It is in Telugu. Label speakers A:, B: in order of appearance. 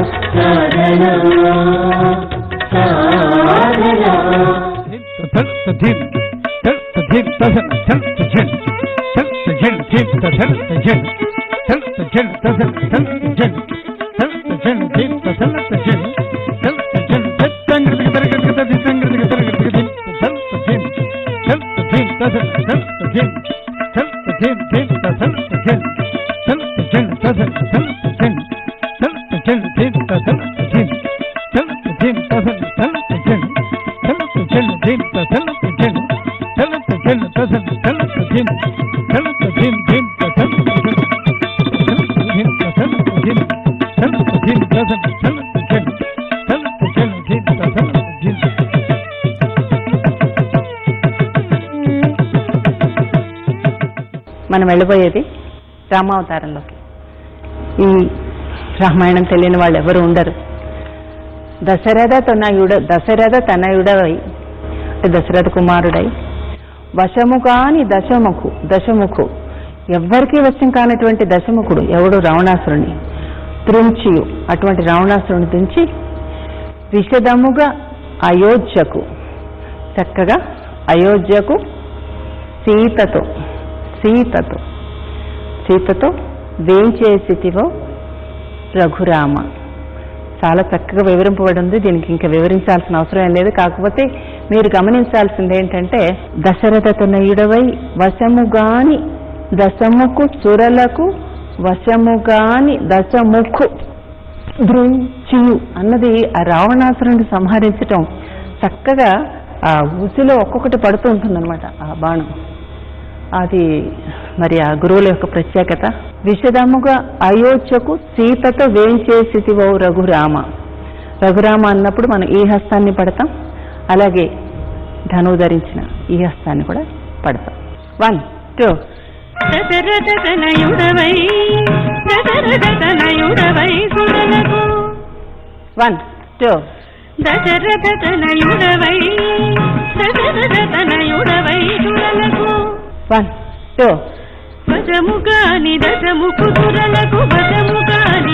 A: సాధనా సాధనా
B: మనం వెళ్ళబోయేది రామావతారంలోకి. ఈ రామాయణం తెలియని వాళ్ళు ఎవరు ఉండరు. దశరథ తనయుడవై దశరథ కుమారుడై వశము కాని దశముఖు ఎవ్వరికీ వశం కానటువంటి దశముఖుడు ఎవడు? రావణాసురుని త్రుంచి, అటువంటి రావణాసురుని తుంచి విశదముగా అయోధ్యకు, చక్కగా అయోధ్యకు సీతతో వేంచేసితివో రఘురామ. చాలా చక్కగా వివరింపబడి ఉంది. దీనికి ఇంకా వివరించాల్సిన అవసరం ఏం లేదు. కాకపోతే మీరు గమనించాల్సింది ఏంటంటే, దశరథ తనయుడవై వశముగాని దశముఖు సురలకు వశముగాని దశముఖు దృంచియు అన్నది ఆ రావణాసురుని సంహరించటం చక్కగా ఆ ఉసిలో ఒక్కొక్కటి పడుతూ ఉంటుందన్నమాట ఆ బాణం. అది మరి ఆ గురువుల యొక్క ప్రత్యేకత. విశదముగా అయోధ్యకు సీతతో వేంచేసితివో రఘురామ. రఘురామ అన్నప్పుడు మనం ఈ హస్తాన్ని పడతాం, అలాగే ధనువు ధరించిన ఈ హస్తాన్ని కూడా పడతాం. 1 2
C: దశరథ తనయుడవై సురలకు
B: 1 2
C: దశరథ తనయుడవై సురలకు
B: 1 2
C: వశముగాని దశముఖు సురలకు వశముగాని